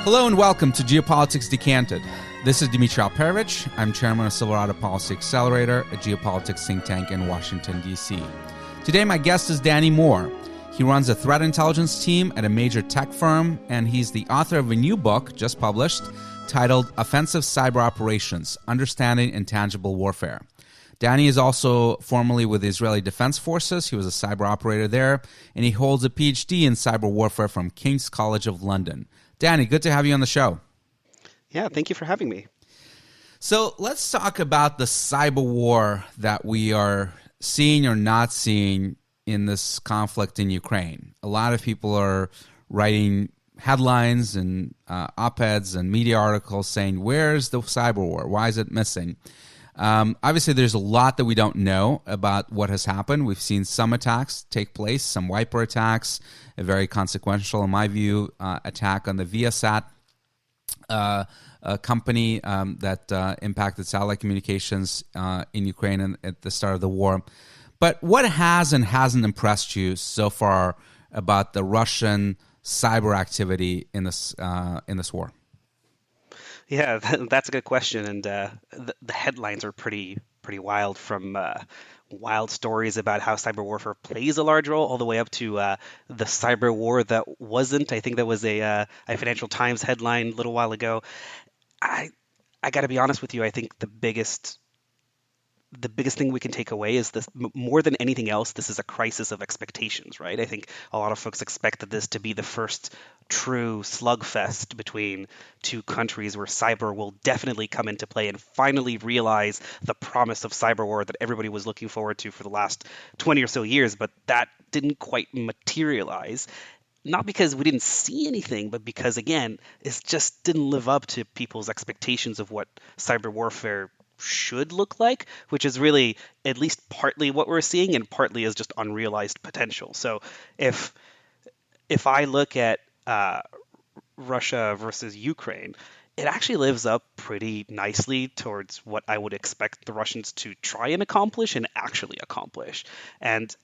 Hello and welcome to Geopolitics Decanted. This is Dmitri Alperovitch. I'm chairman of Silverado Policy Accelerator, a geopolitics think tank in Washington, D.C. Today, my guest is Danny Moore. He runs a threat intelligence team at a major tech firm, and he's the author of a new book just published titled Offensive Cyber Operations, Understanding Intangible Warfare. Danny is also formerly with the Israeli Defense Forces. He was a cyber operator there, and he holds a PhD in cyber warfare from King's College of London. Danny, good to have you on the show. Yeah, thank you for having me. So let's talk about the cyber war that we are seeing or not seeing in this conflict in Ukraine. A lot of people are writing headlines and op-eds and media articles saying, where's the cyber war? Why is it missing? Obviously, there's a lot that we don't know about what has happened. We've seen some attacks take place, some wiper attacks, a very consequential, in my view, attack on the Viasat company that impacted satellite communications in Ukraine at the start of the war. But what has and hasn't impressed you so far about the Russian cyber activity in this war? Yeah, that's a good question, and the headlines are pretty wild, from wild stories about how cyber warfare plays a large role, all the way up to the cyber war that wasn't. I think that was a Financial Times headline a little while ago. I got to be honest with you. I think the biggest thing we can take away is this: more than anything else, this is a crisis of expectations, right? I think a lot of folks expected this to be the first true slugfest between two countries where cyber will definitely come into play and finally realize the promise of cyber war that everybody was looking forward to for the last 20 or so years, but that didn't quite materialize. Not because we didn't see anything, but because, again, it just didn't live up to people's expectations of what cyber warfare should look like, which is really at least partly what we're seeing and partly is just unrealized potential. So if I look at Russia versus Ukraine, it actually lives up pretty nicely towards what I would expect the Russians to try and accomplish and actually accomplish. And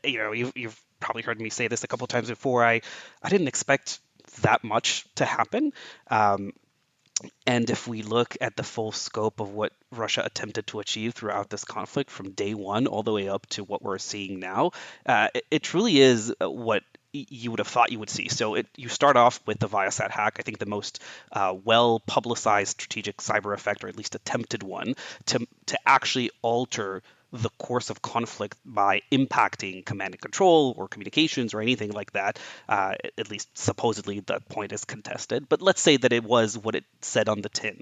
you've probably heard me say this a couple times before. I didn't expect that much to happen. And if we look at the full scope of what Russia attempted to achieve throughout this conflict from day one all the way up to what we're seeing now, it truly is what you would have thought you would see. So you start off with the Viasat hack, I think the most well-publicized strategic cyber effect, or at least attempted one, to actually alter the course of conflict by impacting command and control or communications or anything like that. At least supposedly that point is contested. But let's say that it was what it said on the tin.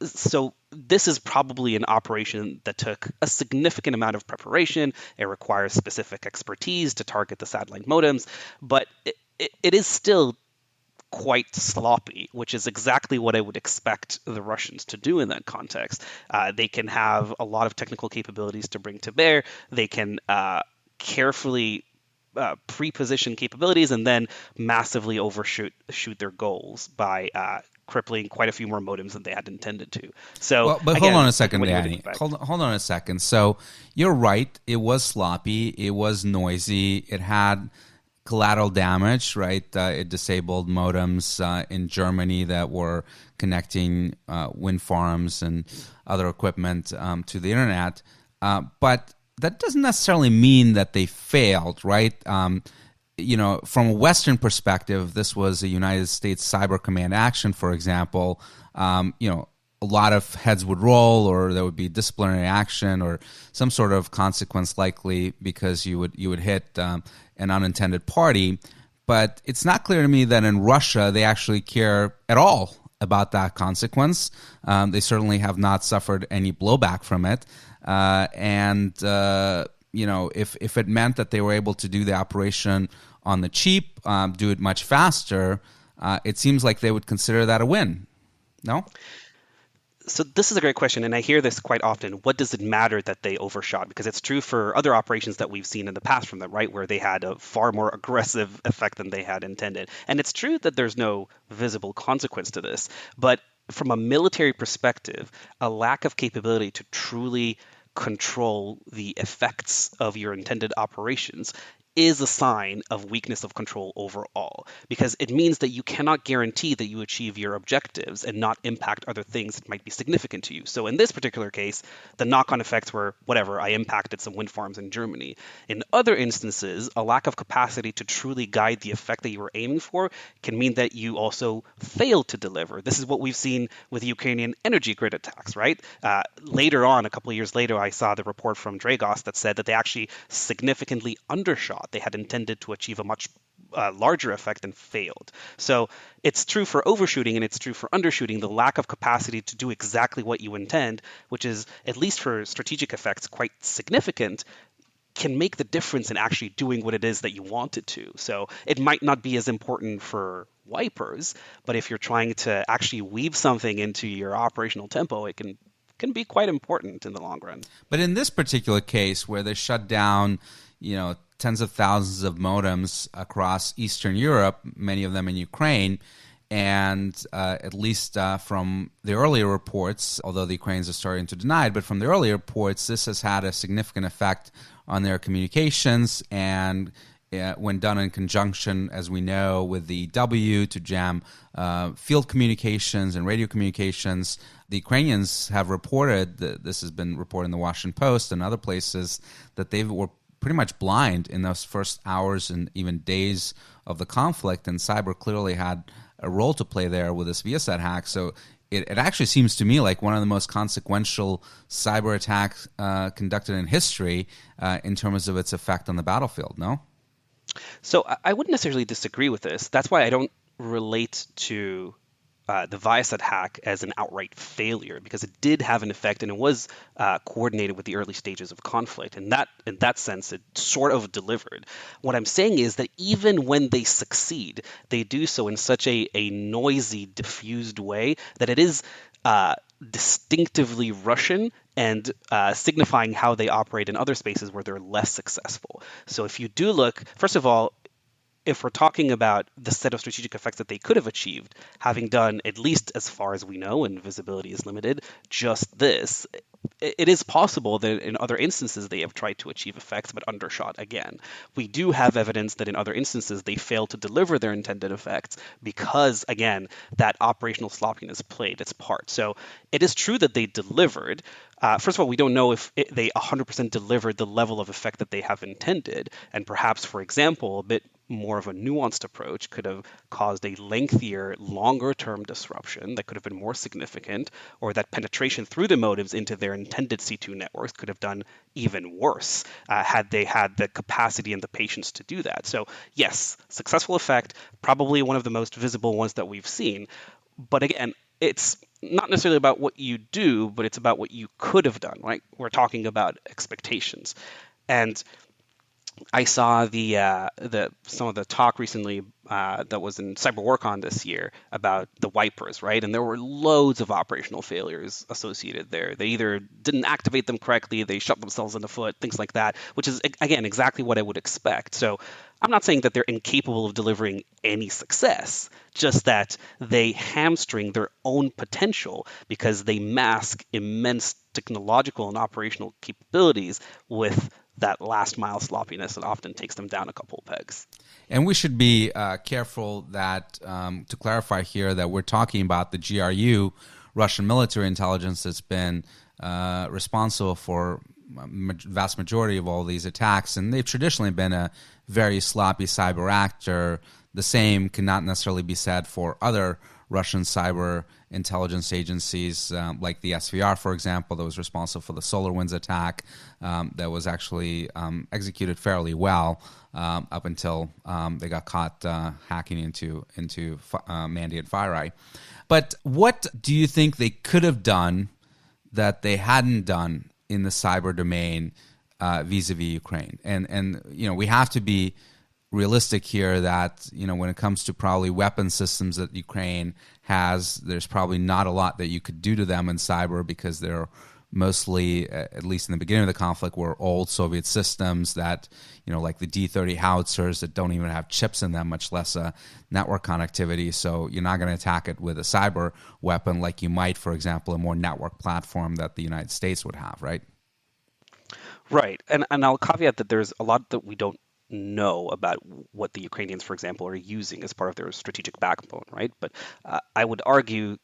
So this is probably an operation that took a significant amount of preparation. It requires specific expertise to target the satellite modems, but it is still quite sloppy, which is exactly what I would expect the Russians to do in that context. They can have a lot of technical capabilities to bring to bear. They can carefully pre-position capabilities and then massively overshoot their goals by crippling quite a few more modems than they had intended to. So, but again, hold on a second, what do you Danny. expect? Hold on a second. So you're right. It was sloppy. It was noisy. It had collateral damage, right? It disabled modems in Germany that were connecting wind farms and other equipment to the internet. But that doesn't necessarily mean that they failed, right? From a Western perspective, this was a United States Cyber Command action, for example. A lot of heads would roll, or there would be disciplinary action or some sort of consequence likely because you would hit an unintended party. But it's not clear to me that in Russia they actually care at all about that consequence. They certainly have not suffered any blowback from it. If it meant that they were able to do the operation on the cheap, do it much faster, it seems like they would consider that a win. No? So this is a great question, and I hear this quite often. What does it matter that they overshot? Because it's true for other operations that we've seen in the past from them, right, where they had a far more aggressive effect than they had intended. And it's true that there's no visible consequence to this. But from a military perspective, a lack of capability to truly control the effects of your intended operations is a sign of weakness of control overall, because it means that you cannot guarantee that you achieve your objectives and not impact other things that might be significant to you. So in this particular case, the knock-on effects were whatever, I impacted some wind farms in Germany. In other instances, a lack of capacity to truly guide the effect that you were aiming for can mean that you also failed to deliver. This is what we've seen with the Ukrainian energy grid attacks, right? Later on, a couple of years later, I saw the report from Dragos that said that they actually significantly undershot. They had intended to achieve a much larger effect and failed. So it's true for overshooting and it's true for undershooting. The lack of capacity to do exactly what you intend, which is, at least for strategic effects, quite significant, can make the difference in actually doing what it is that you want it to. So it might not be as important for wipers, but if you're trying to actually weave something into your operational tempo, it can be quite important in the long run. But in this particular case, where they shut down, tens of thousands of modems across Eastern Europe, many of them in Ukraine, and at least from the earlier reports, although the Ukrainians are starting to deny it, but from the earlier reports, this has had a significant effect on their communications, and when done in conjunction, as we know, with the W to jam field communications and radio communications. The Ukrainians have reported, this has been reported in the Washington Post and other places, that they were pretty much blind in those first hours and even days of the conflict, and cyber clearly had a role to play there with this Viasat hack. So it actually seems to me like one of the most consequential cyber attacks conducted in history in terms of its effect on the battlefield, no? So I wouldn't necessarily disagree with this. That's why I don't relate to the Viasat hack as an outright failure, because it did have an effect and it was coordinated with the early stages of conflict. And in that sense, it sort of delivered. What I'm saying is that even when they succeed, they do so in such a noisy, diffused way that it is distinctively Russian and signifying how they operate in other spaces where they're less successful. So if you do look, first of all, if we're talking about the set of strategic effects that they could have achieved, having done, at least as far as we know, and visibility is limited, just this, it is possible that in other instances they have tried to achieve effects but undershot again. We do have evidence that in other instances they failed to deliver their intended effects because, again, that operational sloppiness played its part. So it is true that they delivered. First of all, we don't know if they 100% delivered the level of effect that they have intended, and perhaps, for example, a bit more of a nuanced approach could have caused a lengthier, longer-term disruption that could have been more significant, or that penetration through the modems into their intended C2 networks could have done even worse had they had the capacity and the patience to do that. So yes, successful effect, probably one of the most visible ones that we've seen. But again, it's not necessarily about what you do, but it's about what you could have done, right? We're talking about expectations. And I saw some of the talk recently that was in CyberWarCon this year about the wipers, right? And there were loads of operational failures associated there. They either didn't activate them correctly, they shot themselves in the foot, things like that, which is, again, exactly what I would expect. So I'm not saying that they're incapable of delivering any success, just that they hamstring their own potential because they mask immense technological and operational capabilities with that last mile sloppiness that often takes them down a couple of pegs. And we should be careful that, to clarify here, that we're talking about the GRU, Russian military intelligence, that's been responsible for vast majority of all these attacks. And they've traditionally been a very sloppy cyber actor. The same cannot necessarily be said for other Russian cyber intelligence agencies, like the SVR, for example, that was responsible for the SolarWinds attack, that was actually executed fairly well up until they got caught hacking into Mandy and FireEye. But what do you think they could have done that they hadn't done in the cyber domain vis-a-vis Ukraine? And we have to be realistic here that, when it comes to probably weapon systems that Ukraine has, there's probably not a lot that you could do to them in cyber, because they're mostly, at least in the beginning of the conflict, were old Soviet systems that, like the D-30 howitzers that don't even have chips in them, much less a network connectivity. So you're not going to attack it with a cyber weapon like you might, for example, a more network platform that the United States would have, right? Right. And I'll caveat that there's a lot that we don't know about what the Ukrainians, for example, are using as part of their strategic backbone, right? But I would argue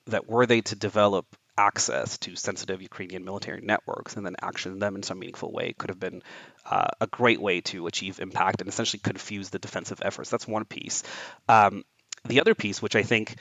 that were they to develop access to sensitive Ukrainian military networks and then action them in some meaningful way, could have been a great way to achieve impact and essentially confuse the defensive efforts. That's one piece. The other piece, which I think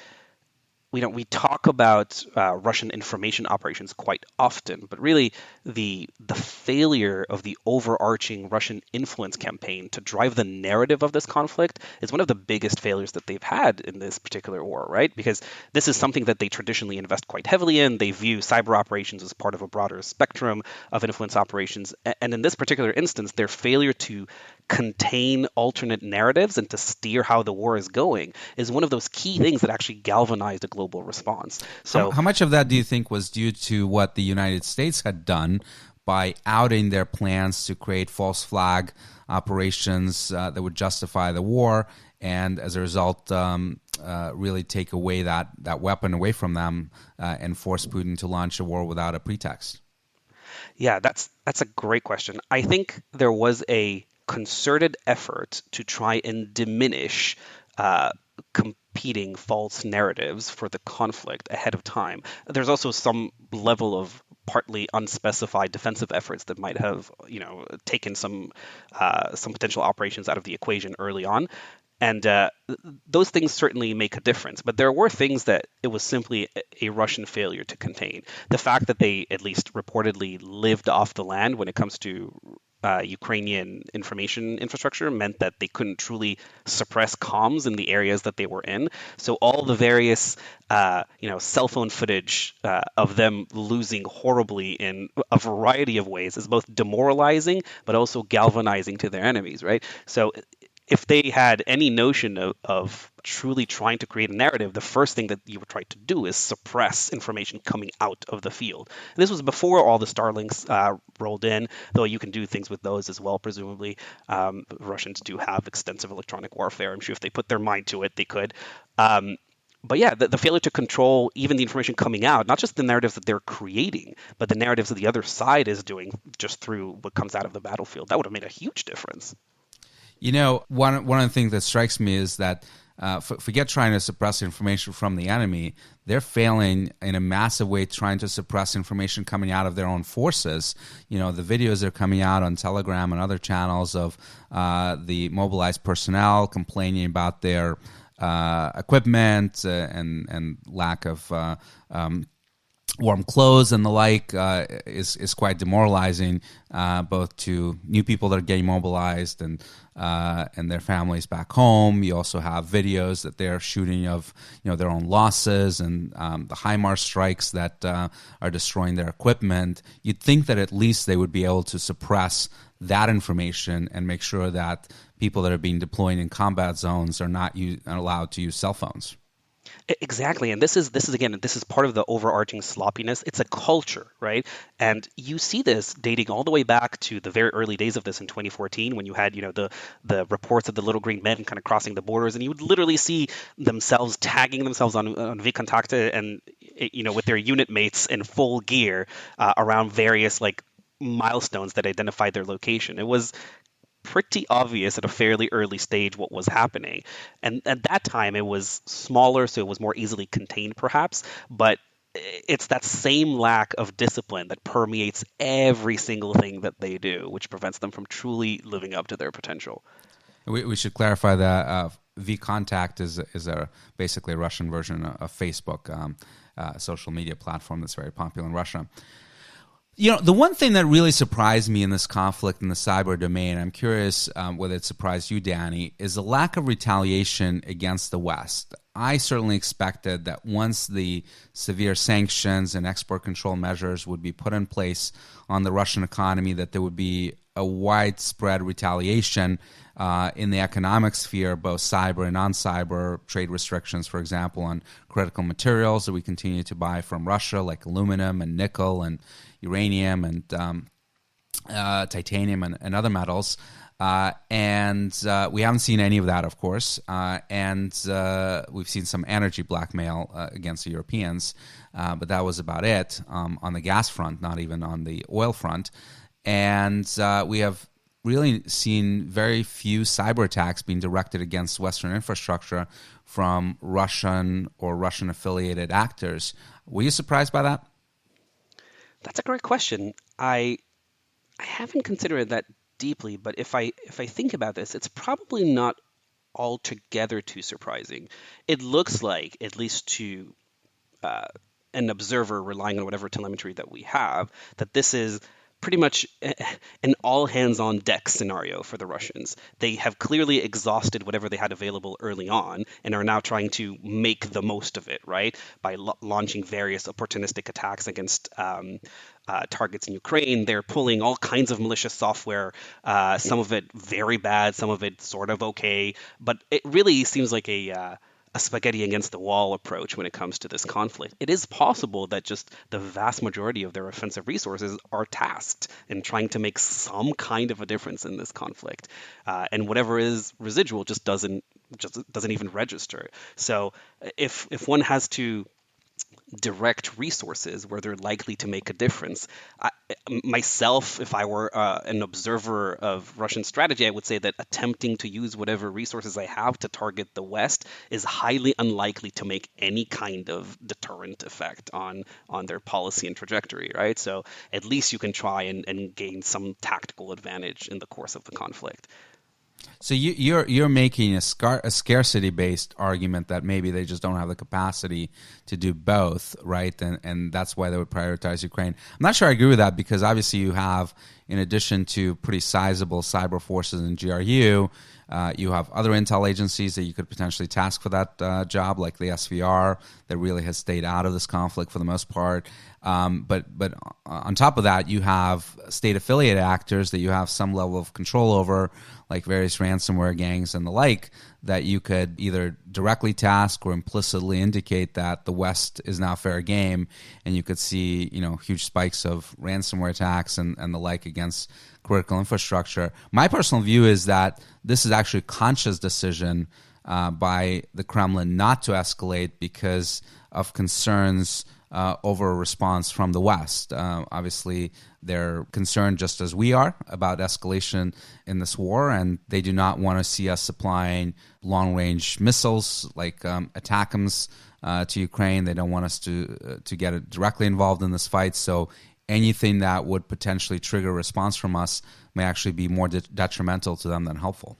we talk about Russian information operations quite often, but really the failure of the overarching Russian influence campaign to drive the narrative of this conflict is one of the biggest failures that they've had in this particular war, right? Because this is something that they traditionally invest quite heavily in. They view cyber operations as part of a broader spectrum of influence operations, and in this particular instance, their failure to contain alternate narratives and to steer how the war is going is one of those key things that actually galvanized a global response. So, how much of that do you think was due to what the United States had done by outing their plans to create false flag operations that would justify the war, and as a result, really take away that weapon away from them and force Putin to launch a war without a pretext? yeah, that's a great question. I think there was a concerted effort to try and diminish competing false narratives for the conflict ahead of time. There's also some level of partly unspecified defensive efforts that might have, taken some potential operations out of the equation early on. And those things certainly make a difference. But there were things that it was simply a Russian failure to contain. The fact that they at least reportedly lived off the land when it comes to Ukrainian information infrastructure meant that they couldn't truly suppress comms in the areas that they were in. So all the various, cell phone footage of them losing horribly in a variety of ways is both demoralizing but also galvanizing to their enemies, right? So if they had any notion of truly trying to create a narrative, the first thing that you would try to do is suppress information coming out of the field. And this was before all the Starlinks rolled in, though you can do things with those as well, presumably. Russians do have extensive electronic warfare. I'm sure if they put their mind to it, they could. But yeah, the failure to control even the information coming out, not just the narratives that they're creating, but the narratives that the other side is doing just through what comes out of the battlefield, that would have made a huge difference. One of the things that strikes me is that forget trying to suppress information from the enemy. They're failing in a massive way trying to suppress information coming out of their own forces. The videos that are coming out on Telegram and other channels of the mobilized personnel complaining about their equipment and lack of warm clothes and the like is quite demoralizing, both to new people that are getting mobilized and their families back home. You also have videos that they're shooting of their own losses and the HIMARS strikes that are destroying their equipment. You'd think that at least they would be able to suppress that information and make sure that people that are being deployed in combat zones are not allowed to use cell phones. Exactly, and this is part of the overarching sloppiness. It's a culture, right? And you see this dating all the way back to the very early days of this in 2014, when you had the reports of the little green men kind of crossing the borders, and you would literally see themselves tagging themselves on Vkontakte and with their unit mates in full gear around various milestones that identified their location. It was pretty obvious at a fairly early stage what was happening. And at that time, it was smaller, so it was more easily contained, perhaps. But it's that same lack of discipline that permeates every single thing that they do, which prevents them from truly living up to their potential. We should clarify that vContact is basically a Russian version of Facebook, a social media platform that's very popular in Russia. The one thing that really surprised me in this conflict in the cyber domain, I'm curious whether it surprised you, Danny, is the lack of retaliation against the West. I certainly expected that once the severe sanctions and export control measures would be put in place on the Russian economy, that there would be a widespread retaliation in the economic sphere, both cyber and non-cyber trade restrictions, for example, on critical materials that we continue to buy from Russia, like aluminum and nickel and uranium and titanium and other metals. And we haven't seen any of that, of course. And we've seen some energy blackmail against the Europeans, but that was about it on the gas front, not even on the oil front. And we have really seen very few cyber attacks being directed against Western infrastructure from Russian or Russian affiliated actors. Were you surprised by that? That's a great question. I haven't considered it that deeply, but if I think about this, it's probably not altogether too surprising. It looks like, at least to uh, an observer relying on whatever telemetry that we have, that this is pretty much an all hands on deck scenario for the Russians. They have clearly exhausted whatever they had available early on and are now trying to make the most of it, right? By launching various opportunistic attacks against targets in Ukraine. They're pulling all kinds of malicious software, some of it very bad, some of it sort of okay. But it really seems like a spaghetti against the wall approach when it comes to this conflict. It is possible that just the vast majority of their offensive resources are tasked in trying to make some kind of a difference in this conflict, and whatever is residual just doesn't even register. So if one has to direct resources where they're likely to make a difference. Myself, if I were an observer of Russian strategy, I would say that attempting to use whatever resources I have to target the West is highly unlikely to make any kind of deterrent effect on their policy and trajectory, right? So at least you can try and gain some tactical advantage in the course of the conflict. So you're making a scarcity based argument that maybe they just don't have the capacity to do both, right? And that's why they would prioritize Ukraine. I'm not sure I agree with that, because obviously you have, in addition to pretty sizable cyber forces in GRU, you have other intel agencies that you could potentially task for that job, like the SVR, that really has stayed out of this conflict for the most part. But on top of that, you have state affiliated actors that you have some level of control over, like various ransomware gangs and the like, that you could either directly task or implicitly indicate that the West is now fair game, and you could see, huge spikes of ransomware attacks and the like against critical infrastructure. My personal view is that this is actually a conscious decision by the Kremlin not to escalate because of concerns over a response from the West. Obviously, they're concerned, just as we are, about escalation in this war, and they do not want to see us supplying long-range missiles like ATACMS to Ukraine. They don't want us to get directly involved in this fight. So anything that would potentially trigger a response from us may actually be more detrimental to them than helpful.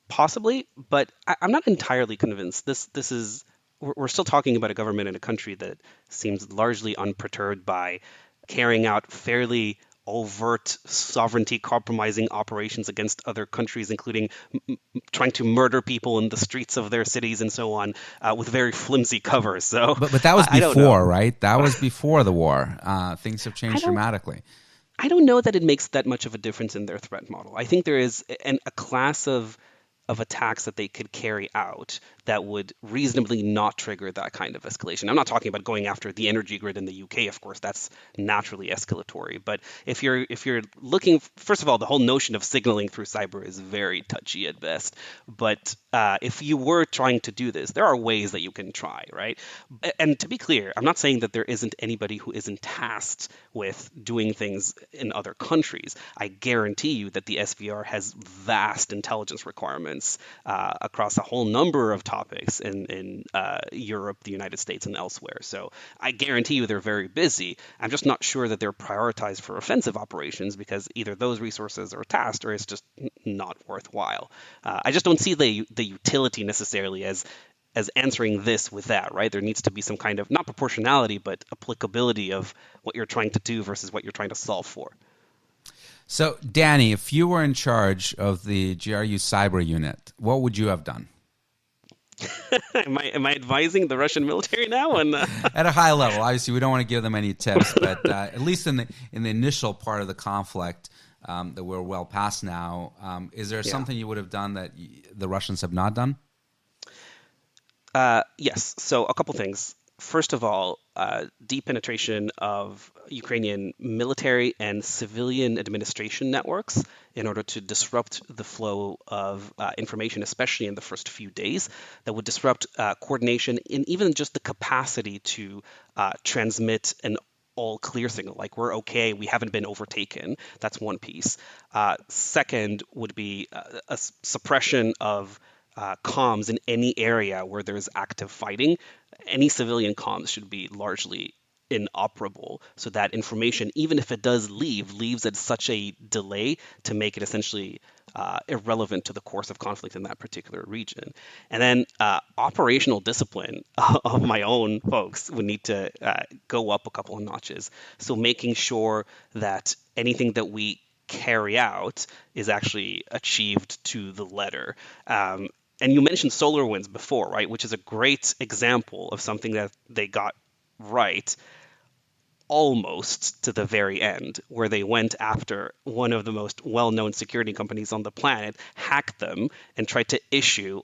Possibly, but I'm not entirely convinced. This is we're still talking about a government in a country that seems largely unperturbed by carrying out fairly overt sovereignty compromising operations against other countries, including trying to murder people in the streets of their cities and so on, with very flimsy covers. So, but that was I before, right? That was before the war. Things have I changed don't dramatically. I don't know that it makes that much of a difference in their threat model. I think there is a class of attacks that they could carry out that would reasonably not trigger that kind of escalation. I'm not talking about going after the energy grid in the UK, of course, that's naturally escalatory. But if you're looking, first of all, the whole notion of signaling through cyber is very touchy at best. But if you were trying to do this, there are ways that you can try, right? And to be clear, I'm not saying that there isn't anybody who isn't tasked with doing things in other countries. I guarantee you that the SVR has vast intelligence requirements across a whole number of topics in Europe, the United States, and elsewhere. So I guarantee you they're very busy. I'm just not sure that they're prioritized for offensive operations because either those resources are tasked or it's just not worthwhile. I just don't see the utility necessarily as answering this with that, right? There needs to be some kind of, not proportionality, but applicability of what you're trying to do versus what you're trying to solve for. So, Danny, if you were in charge of the GRU cyber unit, what would you have done? Am I advising the Russian military now? At a high level, obviously, we don't want to give them any tips, but at least in the initial part of the conflict that we're well past now, is there something you would have done that the Russians have not done? Yes. So a couple things. First of all, deep penetration of Ukrainian military and civilian administration networks in order to disrupt the flow of information, especially in the first few days, that would disrupt coordination and even just the capacity to transmit an all clear signal, like we're okay, we haven't been overtaken. That's one piece. Second would be a suppression of comms in any area where there's active fighting. Any civilian comms should be largely inoperable so that information, even if it does leave, leaves at such a delay to make it essentially irrelevant to the course of conflict in that particular region. And then operational discipline of my own folks would need to go up a couple of notches. So making sure that anything that we carry out is actually achieved to the letter. And you mentioned SolarWinds before, right? Which is a great example of something that they got right almost to the very end, where they went after one of the most well-known security companies on the planet, hacked them, and tried to issue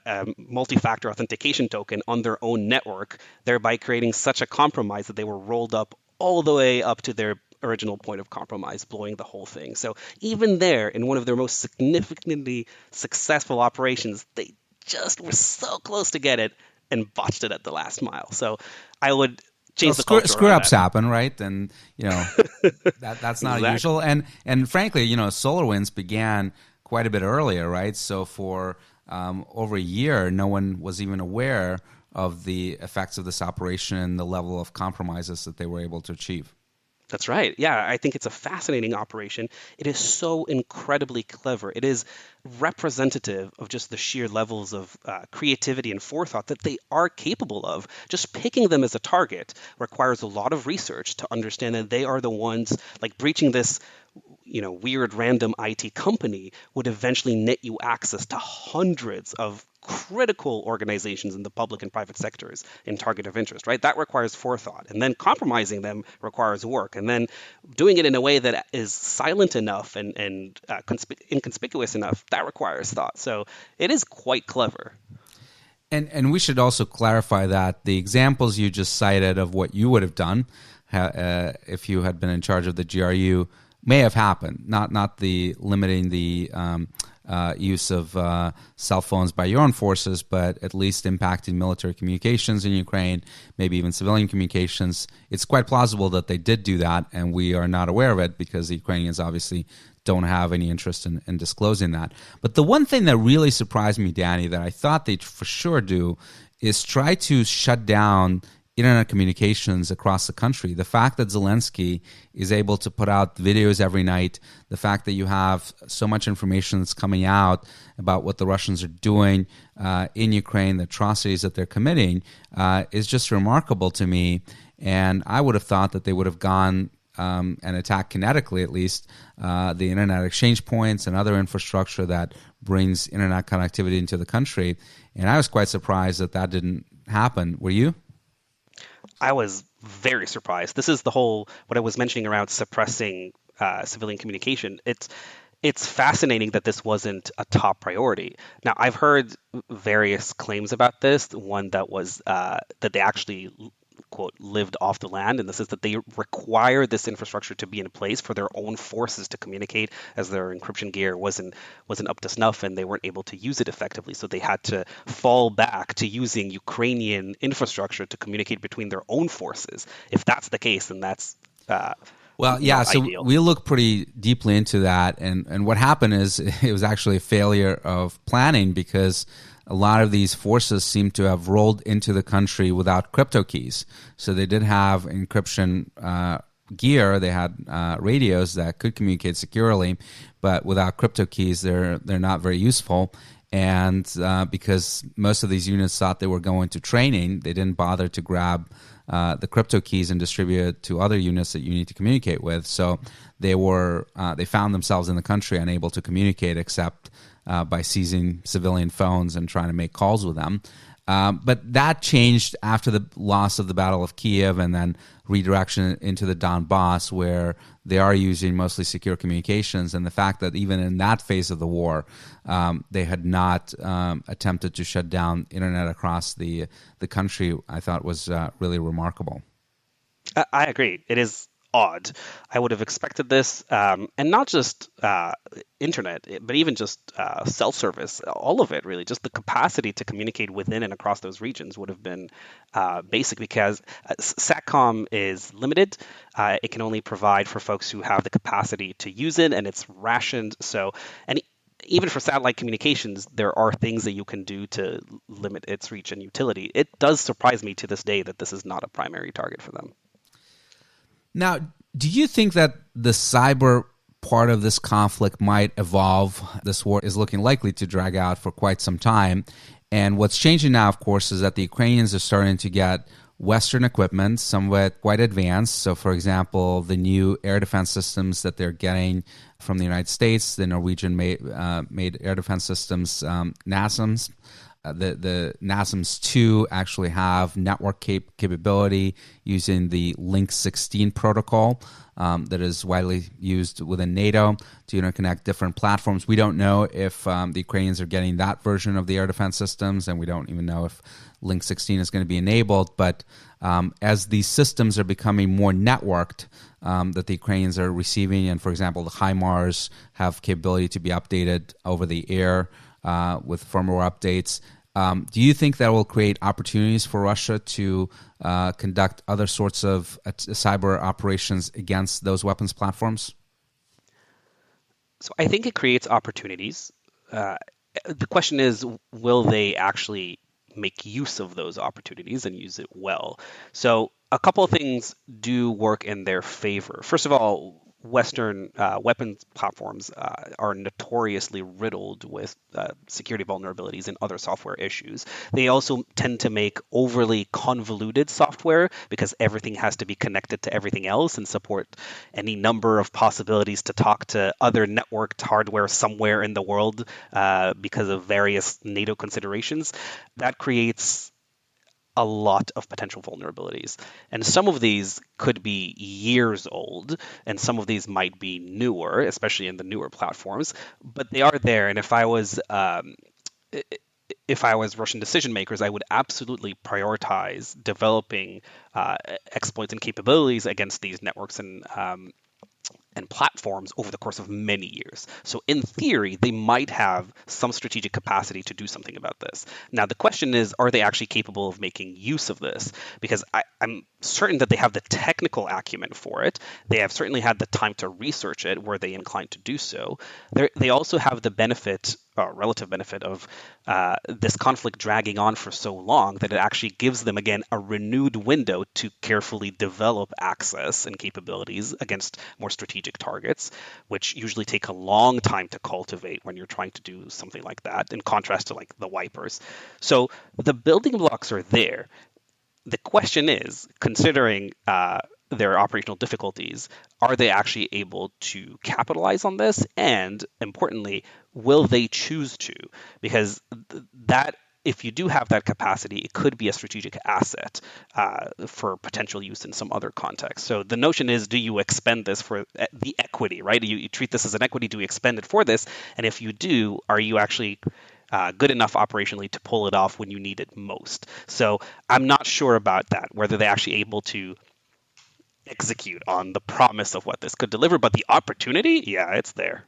a multi-factor authentication token on their own network, thereby creating such a compromise that they were rolled up all the way up to their original point of compromise, blowing the whole thing. So even there, in one of their most significantly successful operations, they just were so close to get it and botched it at the last mile. So I would change the culture screw around ups that. happen, right? And that's not Exactly. usual. And frankly, SolarWinds began quite a bit earlier, right? So for over a year, no one was even aware of the effects of this operation and the level of compromises that they were able to achieve. That's right. Yeah, I think it's a fascinating operation. It is so incredibly clever. It is representative of just the sheer levels of creativity and forethought that they are capable of. Just picking them as a target requires a lot of research to understand that they are the ones, like breaching this weird random IT company would eventually net you access to hundreds of critical organizations in the public and private sectors in target of interest, right? That requires forethought. And then compromising them requires work. And then doing it in a way that is silent enough and inconspicuous enough, that requires thought. So it is quite clever. And we should also clarify that the examples you just cited of what you would have done if you had been in charge of the GRU may have happened, not the limiting the use of cell phones by your own forces, but at least impacting military communications in Ukraine, maybe even civilian communications. It's quite plausible that they did do that, and we are not aware of it because the Ukrainians obviously don't have any interest in disclosing that. But the one thing that really surprised me, Danny, that I thought they'd for sure do is try to shut down internet communications across the country. The fact that Zelensky is able to put out videos every night, the fact that you have so much information that's coming out about what the Russians are doing in Ukraine, the atrocities that they're committing, is just remarkable to me. And I would have thought that they would have gone and attacked kinetically, at least, the internet exchange points and other infrastructure that brings internet connectivity into the country. And I was quite surprised that that didn't happen. Were you? I was very surprised. This is the whole what I was mentioning around suppressing civilian communication. It's fascinating that this wasn't a top priority. Now, I've heard various claims about this. One that was that they actually quote lived off the land, and this is that they require this infrastructure to be in place for their own forces to communicate, as their encryption gear wasn't up to snuff and they weren't able to use it effectively, so they had to fall back to using Ukrainian infrastructure to communicate between their own forces. If that's the case, then that's well, yeah, so ideal. we look pretty deeply into that, and what happened is it was actually a failure of planning because a lot of these forces seem to have rolled into the country without crypto keys. So they did have encryption gear. They had radios that could communicate securely, but without crypto keys, they're not very useful. And because most of these units thought they were going to training, they didn't bother to grab the crypto keys and distribute it to other units that you need to communicate with. So they found themselves in the country unable to communicate except by seizing civilian phones and trying to make calls with them. But that changed after the loss of the Battle of Kiev and then redirection into the Donbass, where they are using mostly secure communications. And the fact that even in that phase of the war, they had not attempted to shut down internet across the country, I thought was really remarkable. I agree. It is odd. I would have expected this, and not just internet, but even just self-service, all of it really. Just the capacity to communicate within and across those regions would have been basic, because SATCOM is limited. It can only provide for folks who have the capacity to use it, and it's rationed. So, and even for satellite communications, there are things that you can do to limit its reach and utility. It does surprise me to this day that this is not a primary target for them. Now, do you think that the cyber part of this conflict might evolve? This war is looking likely to drag out for quite some time. And what's changing now, of course, is that the Ukrainians are starting to get Western equipment, some of it quite advanced. So, for example, the new air defense systems that they're getting from the United States, the Norwegian-made air defense systems, NASAMS. The NASAMS 2 actually have network capability using the Link 16 protocol that is widely used within NATO to interconnect different platforms. We don't know if the Ukrainians are getting that version of the air defense systems, and we don't even know if Link 16 is going to be enabled. But as these systems are becoming more networked, that the Ukrainians are receiving, and for example, the HIMARS have capability to be updated over the air with firmware updates. Do you think that will create opportunities for Russia to conduct other sorts of cyber operations against those weapons platforms? So I think it creates opportunities. The question is, will they actually make use of those opportunities and use it well? So a couple of things do work in their favor. First of all, Western weapons platforms are notoriously riddled with security vulnerabilities and other software issues. They also tend to make overly convoluted software because everything has to be connected to everything else and support any number of possibilities to talk to other networked hardware somewhere in the world because of various NATO considerations. That creates a lot of potential vulnerabilities. And some of these could be years old, and some of these might be newer, especially in the newer platforms, but they are there. And if I was Russian decision makers, I would absolutely prioritize developing exploits and capabilities against these networks and platforms over the course of many years. So in theory, they might have some strategic capacity to do something about this. Now, the question is, are they actually capable of making use of this? Because I'm certain that they have the technical acumen for it. They have certainly had the time to research it were they inclined to do so. They also have the benefit, relative benefit of this conflict dragging on for so long that it actually gives them, again, a renewed window to carefully develop access and capabilities against more strategic targets, which usually take a long time to cultivate when you're trying to do something like that, in contrast to like the wipers. So the building blocks are there. The question is, considering their operational difficulties, are they actually able to capitalize on this? And importantly, will they choose to? Because that, if you do have that capacity, it could be a strategic asset for potential use in some other context. So the notion is, do you expend this for the equity, right? You treat this as an equity, do you expend it for this? And if you do, are you actually good enough operationally to pull it off when you need it most? So I'm not sure about that, whether they're actually able to execute on the promise of what this could deliver, but the opportunity, yeah, it's there.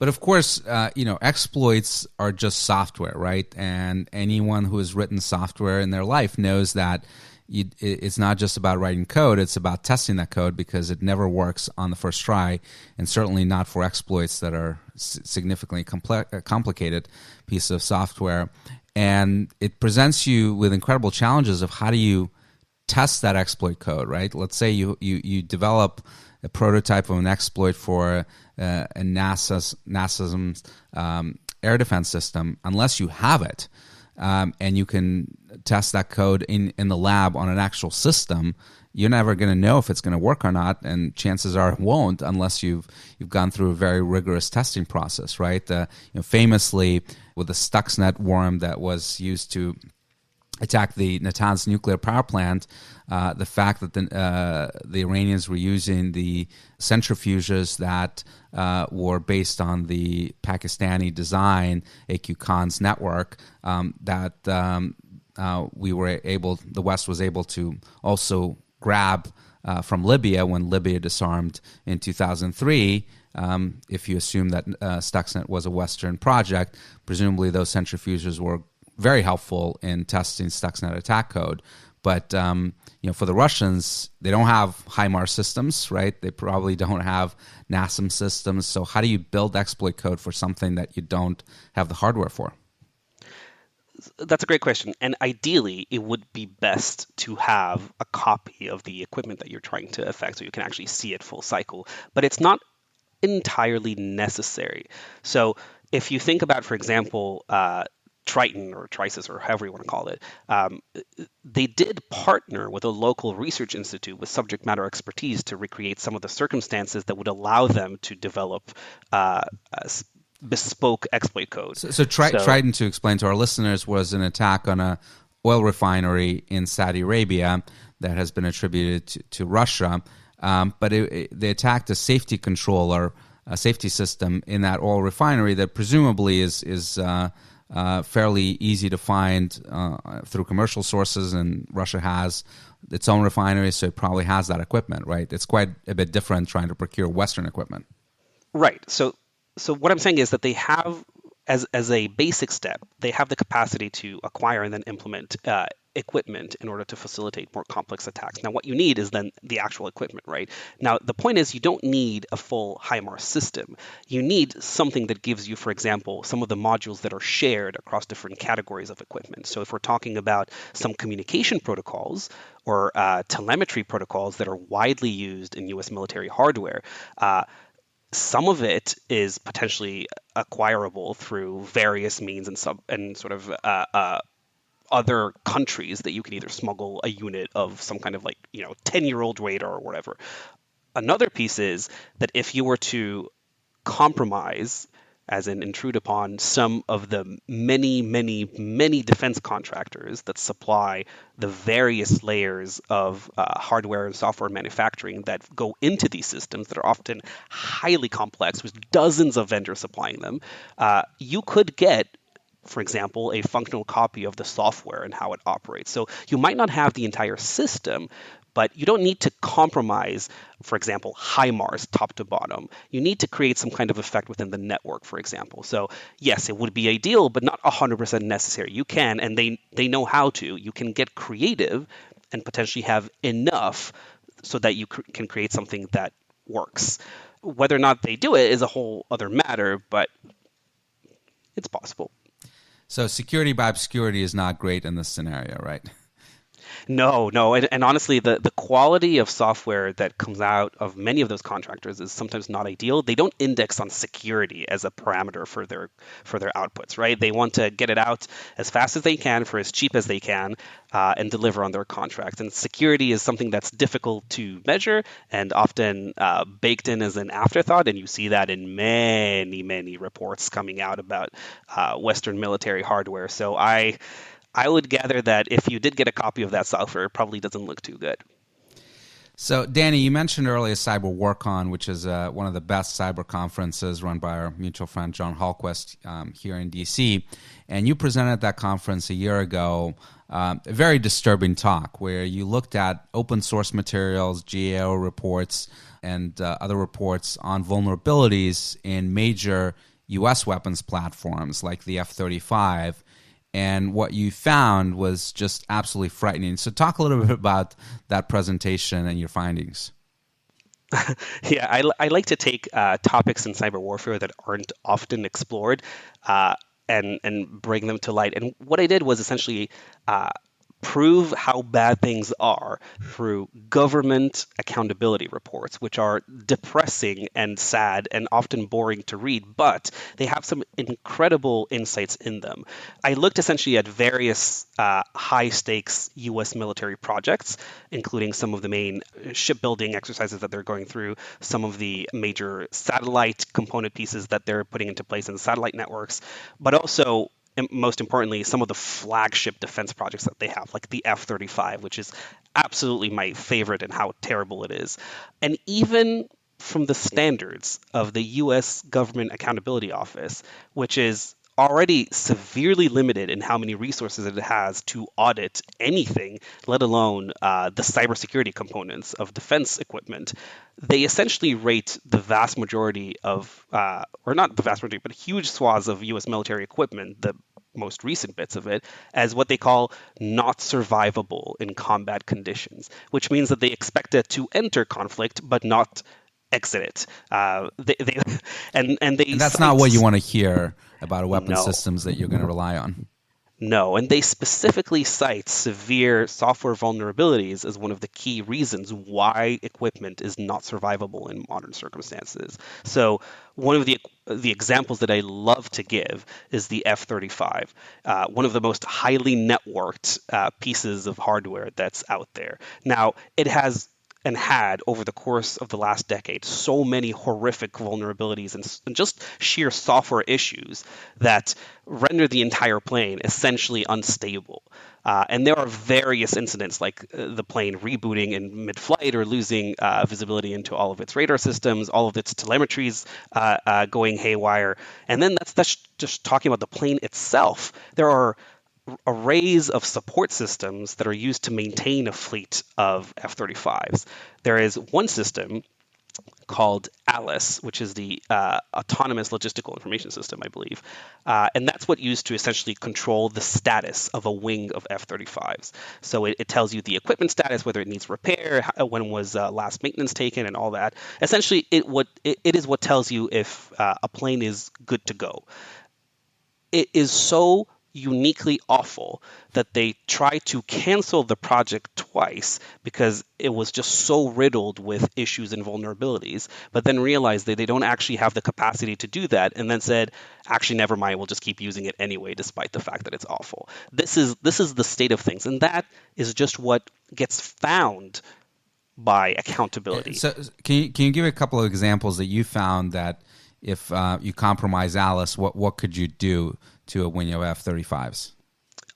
But of course, exploits are just software, right? And anyone who has written software in their life knows that it's not just about writing code, it's about testing that code, because it never works on the first try, and certainly not for exploits that are significantly complicated piece of software. And it presents you with incredible challenges of how do you test that exploit code, right? Let's say you develop a prototype of an exploit for a NASA's air defense system. Unless you have it and you can test that code in the lab on an actual system, you're never going to know if it's going to work or not, and chances are it won't unless you've gone through a very rigorous testing process, right? Famously, with the Stuxnet worm that was used to attack the Natanz nuclear power plant, the fact that the Iranians were using the centrifuges that were based on the Pakistani design, AQ Khan's network, the West was able to also grab from Libya when Libya disarmed in 2003. If you assume that Stuxnet was a Western project, presumably those centrifuges were very helpful in testing Stuxnet attack code. But for the Russians, they don't have HIMARS systems, right? They probably don't have NASM systems. So how do you build exploit code for something that you don't have the hardware for? That's a great question. And ideally, it would be best to have a copy of the equipment that you're trying to affect so you can actually see it full cycle. But it's not entirely necessary. So if you think about, for example, Triton or Trisis or however you want to call it, they did partner with a local research institute with subject matter expertise to recreate some of the circumstances that would allow them to develop bespoke exploit code. So Triton, to explain to our listeners, was an attack on a oil refinery in Saudi Arabia that has been attributed to Russia. But they attacked a safety controller, a safety system in that oil refinery that presumably is fairly easy to find through commercial sources, and Russia has its own refinery, so it probably has that equipment, right? It's quite a bit different trying to procure Western equipment. Right. So what I'm saying is that they have, as a basic step, they have the capacity to acquire and then implement equipment in order to facilitate more complex attacks. Now, what you need is then the actual equipment, right? Now, the point is you don't need a full HIMARS system. You need something that gives you, for example, some of the modules that are shared across different categories of equipment. So if we're talking about some communication protocols or telemetry protocols that are widely used in U.S. military hardware, some of it is potentially acquirable through various means and sort of other countries that you can either smuggle a unit of some kind of 10-year-old radar or whatever. Another piece is that if you were to compromise, as in intrude upon some of the many, many, many defense contractors that supply the various layers of hardware and software manufacturing that go into these systems that are often highly complex with dozens of vendors supplying them, you could get, for example, a functional copy of the software and how it operates. So you might not have the entire system, but you don't need to compromise, for example, HIMARS top to bottom. You need to create some kind of effect within the network, for example. So yes, it would be ideal, but not 100% necessary. You can, and they know how to. You can get creative and potentially have enough so that you can create something that works. Whether or not they do it is a whole other matter, but it's possible. So security by obscurity is not great in this scenario, right? No. And honestly, the quality of software that comes out of many of those contractors is sometimes not ideal. They don't index on security as a parameter for their outputs, right? They want to get it out as fast as they can for as cheap as they can and deliver on their contracts. And security is something that's difficult to measure and often baked in as an afterthought. And you see that in many, many reports coming out about Western military hardware. So I would gather that if you did get a copy of that software, it probably doesn't look too good. So, Danny, you mentioned earlier Cyber WarCon, which is one of the best cyber conferences run by our mutual friend John Hallquist here in D.C., and you presented at that conference a year ago a very disturbing talk where you looked at open source materials, GAO reports, and other reports on vulnerabilities in major U.S. weapons platforms like the F-35. And what you found was just absolutely frightening. So talk a little bit about that presentation and your findings. Yeah, I like to take topics in cyber warfare that aren't often explored and bring them to light. And what I did was essentially prove how bad things are through government accountability reports, which are depressing and sad and often boring to read, but they have some incredible insights in them. I looked essentially at various high-stakes U.S. military projects, including some of the main shipbuilding exercises that they're going through, some of the major satellite component pieces that they're putting into place in satellite networks, but also and most importantly, some of the flagship defense projects that they have, like the F-35, which is absolutely my favorite and how terrible it is. And even from the standards of the U.S. Government Accountability Office, which is already severely limited in how many resources it has to audit anything, let alone the cybersecurity components of defense equipment. They essentially rate the vast majority of, or not the vast majority, but huge swaths of U.S. military equipment, the most recent bits of it, as what they call not survivable in combat conditions, which means that they expect it to enter conflict but not exit it. And they And that's not what you cite want to hear about weapon no. systems that you're going to rely on. No, and they specifically cite severe software vulnerabilities as one of the key reasons why equipment is not survivable in modern circumstances. So, one of the examples that I love to give is the F-35, one of the most highly networked pieces of hardware that's out there. Now, it has and had over the course of the last decade so many horrific vulnerabilities and just sheer software issues that render the entire plane essentially unstable. And there are various incidents like the plane rebooting in mid-flight or losing visibility into all of its radar systems, all of its telemetries going haywire. And then that's just talking about the plane itself. There are arrays of support systems that are used to maintain a fleet of F-35s. There is one system called ALICE, which is the Autonomous Logistical Information System, I believe. And that's what used to essentially control the status of a wing of F-35s. So it tells you the equipment status, whether it needs repair, when was last maintenance taken, and all that. Essentially, it is what tells you if a plane is good to go. It is so uniquely awful that they try to cancel the project twice because it was just so riddled with issues and vulnerabilities, but then realized that they don't actually have the capacity to do that, and then said, actually, never mind, we'll just keep using it anyway, despite the fact that it's awful. This is the state of things, and that is just what gets found by accountability. So, can you give a couple of examples that you found that if you compromise Alice, what could you do to a wing of F-35s?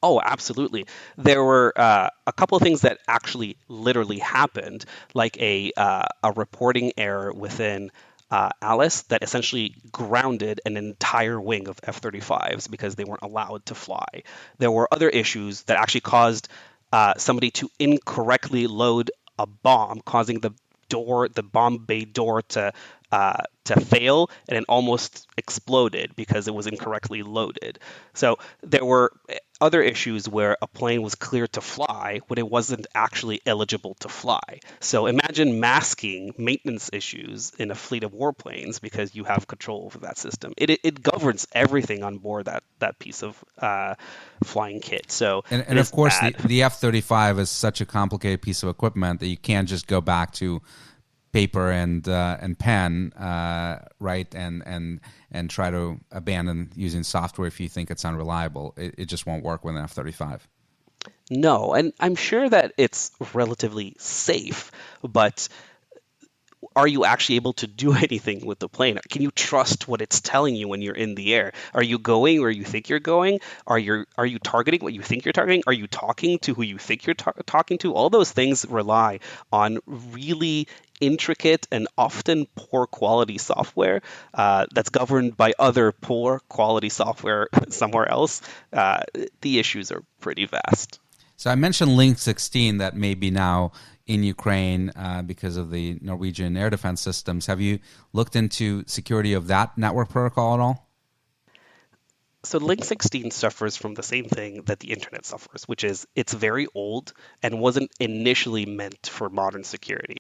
Oh, absolutely. There were a couple of things that actually literally happened, like a reporting error within Alice that essentially grounded an entire wing of F-35s because they weren't allowed to fly. There were other issues that actually caused somebody to incorrectly load a bomb, causing the bomb bay door to fail, and it almost exploded because it was incorrectly loaded. So there were other issues where a plane was clear to fly when it wasn't actually eligible to fly. So imagine masking maintenance issues in a fleet of warplanes because you have control over that system. It governs everything on board that piece of flying kit. So And of course, the F-35 is such a complicated piece of equipment that you can't just go back to paper and pen, right, and try to abandon using software if you think it's unreliable. It just won't work with an F-35. No, and I'm sure that it's relatively safe, but are you actually able to do anything with the plane? Can you trust what it's telling you when you're in the air? Are you going where you think you're going? Are you targeting what you think you're targeting? Are you talking to who you think you're talking to? All those things rely on really intricate and often poor quality software that's governed by other poor quality software somewhere else. The issues are pretty vast. So I mentioned Link 16 that may be now in Ukraine because of the Norwegian air defense systems. Have you looked into security of that network protocol at all? So Link 16 suffers from the same thing that the internet suffers, which is it's very old and wasn't initially meant for modern security.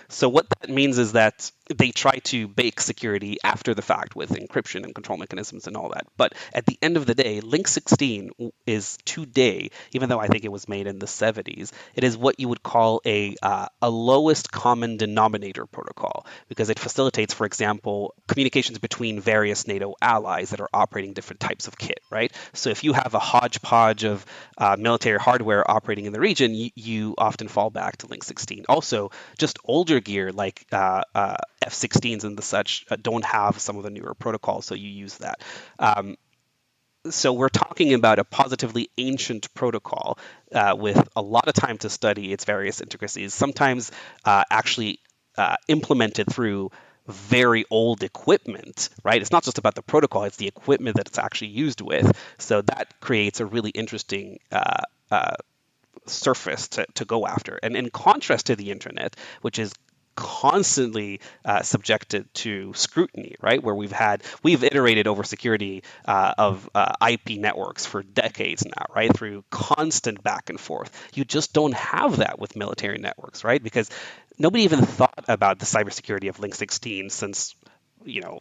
So what that means is that they try to bake security after the fact with encryption and control mechanisms and all that. But at the end of the day, Link 16 is today, even though I think it was made in the 70s, it is what you would call a lowest common denominator protocol because it facilitates, for example, communications between various NATO allies that are operating different types of kit, right? So if you have a hodgepodge of military hardware operating in the region, you often fall back to Link 16. Also, just older gear like F-16s and the such don't have some of the newer protocols, so you use that. So we're talking about a positively ancient protocol with a lot of time to study its various intricacies, sometimes actually implemented through very old equipment, right? It's not just about the protocol, it's the equipment that it's actually used with. So that creates a really interesting surface to go after. And in contrast to the internet, which is constantly subjected to scrutiny, right? Where we've iterated over security of IP networks for decades now, right? Through constant back and forth. You just don't have that with military networks, right? Because nobody even thought about the cybersecurity of Link 16 since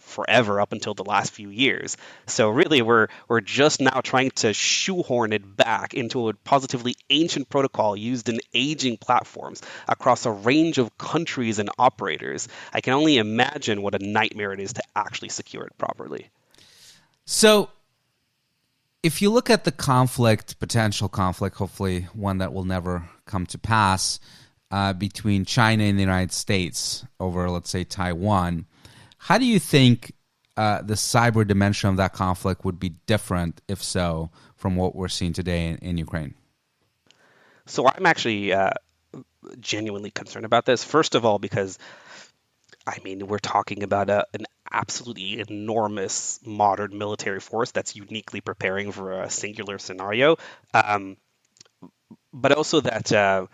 forever up until the last few years. So really, we're just now trying to shoehorn it back into a positively ancient protocol used in aging platforms across a range of countries and operators. I can only imagine what a nightmare it is to actually secure it properly. So if you look at the potential conflict, hopefully one that will never come to pass, between China and the United States over, let's say, Taiwan, how do you think the cyber dimension of that conflict would be different, if so, from what we're seeing today in Ukraine? So I'm actually genuinely concerned about this. First of all, because we're talking about an absolutely enormous modern military force that's uniquely preparing for a singular scenario, but also that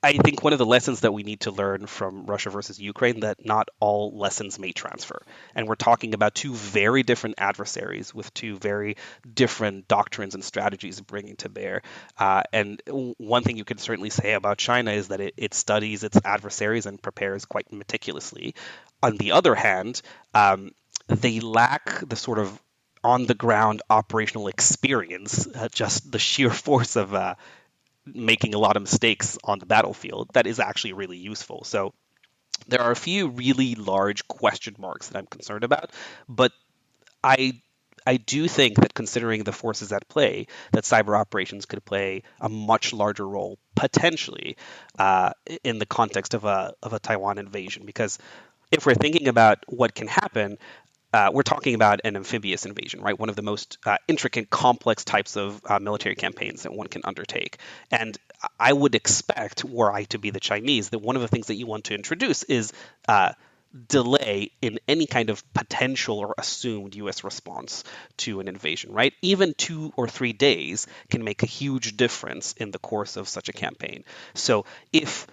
I think one of the lessons that we need to learn from Russia versus Ukraine that not all lessons may transfer. And we're talking about two very different adversaries with two very different doctrines and strategies bringing to bear. And one thing you can certainly say about China is that it studies its adversaries and prepares quite meticulously. On the other hand, they lack the sort of on the ground operational experience, just the sheer force of making a lot of mistakes on the battlefield that is actually really useful. So there are a few really large question marks that I'm concerned about, but I do think that considering the forces at play, that cyber operations could play a much larger role potentially in the context of a Taiwan invasion. Because if we're thinking about what can happen, we're talking about an amphibious invasion, right? One of the most intricate, complex types of military campaigns that one can undertake. And I would expect, were I to be the Chinese, that one of the things that you want to introduce is delay in any kind of potential or assumed U.S. response to an invasion, right? Even 2 or 3 days can make a huge difference in the course of such a campaign. So if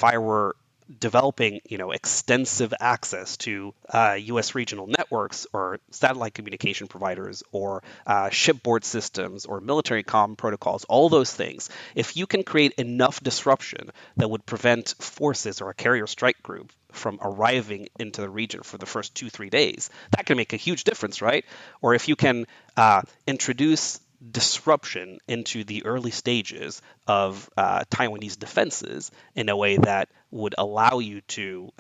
I were developing, extensive access to U.S. regional networks or satellite communication providers or shipboard systems or military comm protocols, all those things, if you can create enough disruption that would prevent forces or a carrier strike group from arriving into the region for the first 2-3 days, that can make a huge difference, right? Or if you can introduce disruption into the early stages of Taiwanese defenses in a way that would allow you to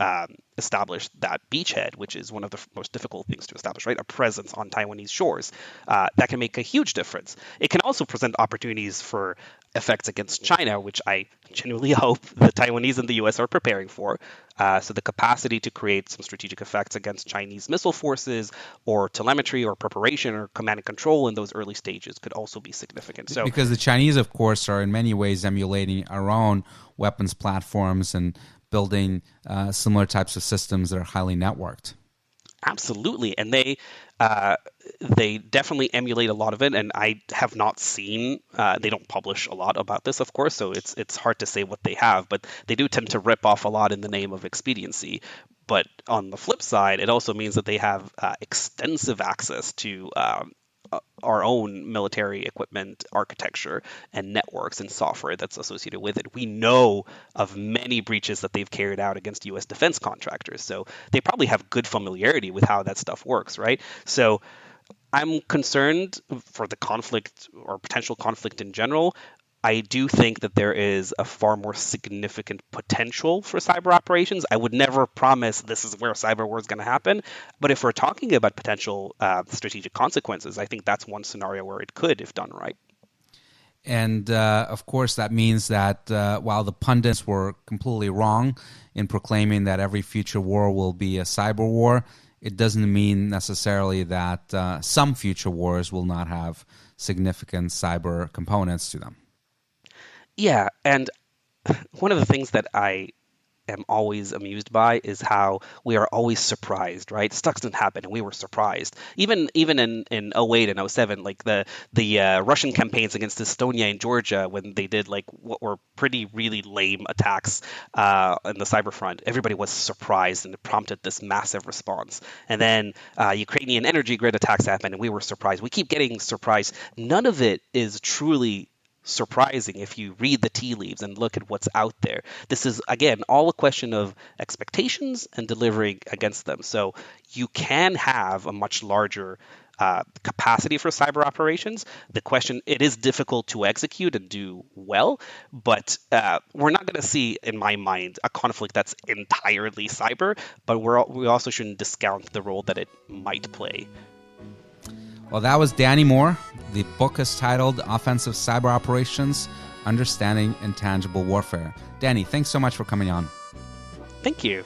establish that beachhead, which is one of the most difficult things to establish, right? A presence on Taiwanese shores. That can make a huge difference. It can also present opportunities for effects against China, which I genuinely hope the Taiwanese and the U.S. are preparing for. So the capacity to create some strategic effects against Chinese missile forces or telemetry or preparation or command and control in those early stages could also be significant. So, because the Chinese, of course, are in many ways emulating our own weapons platforms and building similar types of systems that are highly networked. Absolutely, and they definitely emulate a lot of it. And I have not seen. They don't publish a lot about this, of course, so it's hard to say what they have. But they do tend to rip off a lot in the name of expediency. But on the flip side, it also means that they have extensive access to our own military equipment architecture and networks and software that's associated with it. We know of many breaches that they've carried out against U.S. defense contractors, so they probably have good familiarity with how that stuff works, right? So I'm concerned for the conflict or potential conflict in general. I do think that there is a far more significant potential for cyber operations. I would never promise this is where cyber war is going to happen, but if we're talking about potential strategic consequences, I think that's one scenario where it could, if done right. And of course, that means that while the pundits were completely wrong in proclaiming that every future war will be a cyber war, it doesn't mean necessarily that some future wars will not have significant cyber components to them. Yeah, and one of the things that I am always amused by is how we are always surprised, right? Stuxnet happened and we were surprised. Even in '08 and '07, like the Russian campaigns against Estonia and Georgia, when they did like what were pretty really lame attacks on the cyber front, everybody was surprised and it prompted this massive response. And then Ukrainian energy grid attacks happened and we were surprised. We keep getting surprised. None of it is truly surprising if you read the tea leaves and look at what's out there. This is, again, all a question of expectations and delivering against them. So you can have a much larger capacity for cyber operations. The question, it is difficult to execute and do well, but we're not going to see, in my mind, a conflict that's entirely cyber, but we also shouldn't discount the role that it might play. Well, that was Danny Moore. The book is titled Offensive Cyber Operations, Understanding Intangible Warfare. Danny, thanks so much for coming on. Thank you.